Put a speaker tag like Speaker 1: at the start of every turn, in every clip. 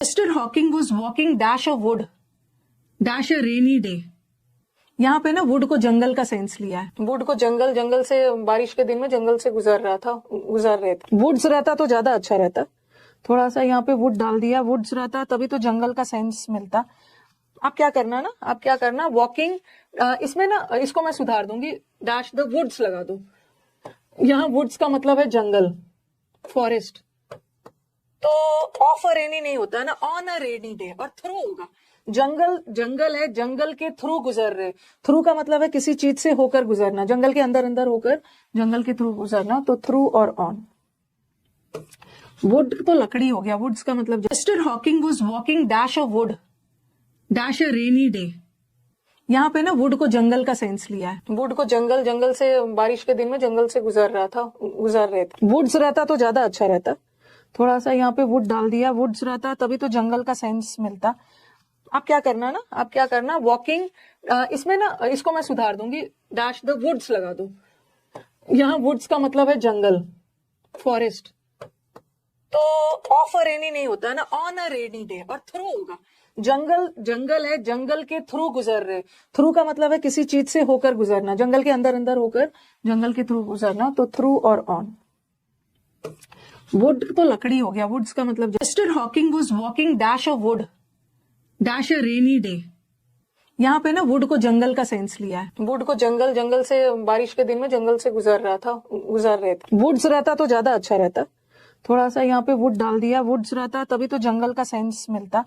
Speaker 1: Mister Hawking was walking dash a would dash a rainy day. यहाँ पे ना would को जंगल का सेंस लिया है। वुड को जंगल से बारिश के दिन में जंगल से गुजर रहे थे। वुड्स रहता तो ज्यादा अच्छा रहता। थोड़ा सा यहाँ पे वुड डाल दिया, वुड्स रहता तभी तो जंगल का सेंस मिलता। आप क्या करना वॉकिंग, इसमें ना इसको मैं सुधार दूंगी, डैश द वुड्स लगा दो। यहाँ वुड्स का मतलब है जंगल, फॉरेस्ट। तो ऑफ अ रेनी नहीं होता ना, ऑन अ रेनी डे, और थ्रू होगा। जंगल है, जंगल के थ्रू गुजर रहे। थ्रू का मतलब है किसी चीज से होकर गुजरना, जंगल के अंदर होकर जंगल के थ्रू गुजरना, तो थ्रू और ऑन। वुड तो लकड़ी हो गया, वुड्स का मतलब mister Hawking was walking dash a would dash a rainy day. यहाँ पे ना वुड को जंगल का सेंस लिया है। वुड को जंगल से बारिश के दिन में जंगल से गुजर रहे थे। वुड्स रहता तो ज्यादा अच्छा रहता। थोड़ा सा यहाँ पे वुड डाल दिया, वुड्स रहता तभी तो जंगल का सेंस मिलता। आप क्या करना वॉकिंग, इसमें ना इसको मैं सुधार दूंगी, डैश द वुड्स लगा दो। यहाँ वुड्स का मतलब है जंगल, फॉरेस्ट। तो ऑफ अ रेनी नहीं होता ना, ऑन अ रेनी डे, और थ्रू होगा। जंगल है, जंगल के थ्रू गुजर रहे। थ्रू का मतलब है किसी चीज से होकर गुजरना, जंगल के अंदर होकर जंगल के थ्रू गुजरना, तो थ्रू और ऑन। वुड तो लकड़ी हो गया, वुड्स का मतलब mister Hawking was walking dash a would dash a rainy day. यहाँ पे ना वुड को जंगल का सेंस लिया है। वुड को जंगल से बारिश के दिन में जंगल से गुजर रहे थे। वुड्स रहता तो ज्यादा अच्छा रहता। थोड़ा सा यहाँ पे वुड डाल दिया, वुड्स रहता तभी तो जंगल का सेंस मिलता।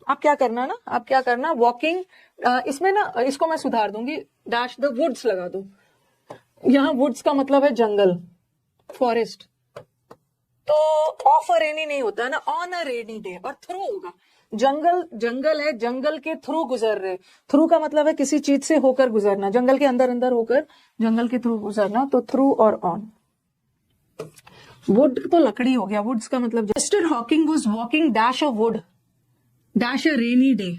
Speaker 1: आप क्या करना वॉकिंग, इसमें ना इसको मैं सुधार दूंगी, डैश द वुड्स लगा दो। यहाँ वुड्स का मतलब है जंगल, फॉरेस्ट। तो ऑफ अ रेनी नहीं होता ना, ऑन अ रेनी डे, और थ्रू होगा। जंगल है, जंगल के थ्रू गुजर रहे। थ्रू का मतलब है किसी चीज से होकर गुजरना, जंगल के अंदर होकर जंगल के थ्रू गुजरना, तो थ्रू और ऑन। वुड तो लकड़ी हो गया, वुड्स का मतलब mister Hawking was walking dash a would dash a rainy day.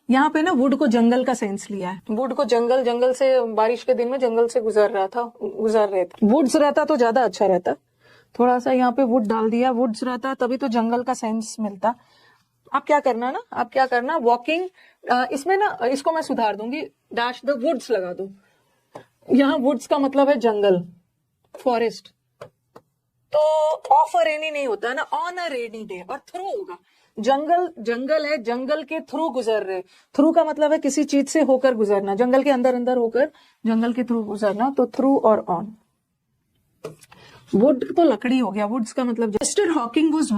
Speaker 1: यहाँ पे ना वुड को जंगल का सेंस लिया है। वुड को जंगल से बारिश के दिन में जंगल से गुजर रहे थे। वुड्स रहता तो ज्यादा अच्छा रहता। थोड़ा सा यहाँ पे वुड डाल दिया, वुड्स रहता तभी तो जंगल का सेंस मिलता। आप क्या करना वॉकिंग, इसमें ना इसको मैं सुधार दूंगी, डैश द वुड्स लगा दो। यहाँ वुड्स का मतलब है जंगल, फॉरेस्ट। तो ऑफ अ रेनी नहीं होता ना, ऑन अ रेनी डे, और थ्रू होगा। जंगल है, जंगल के थ्रू गुजर रहे। थ्रू का मतलब है किसी चीज से होकर गुजरना, जंगल के अंदर होकर जंगल के थ्रू गुजरना, तो थ्रू और ऑन। वुड तो लकड़ी हो गया, वुड्स का मतलब मिस्टर हॉकिंग वॉज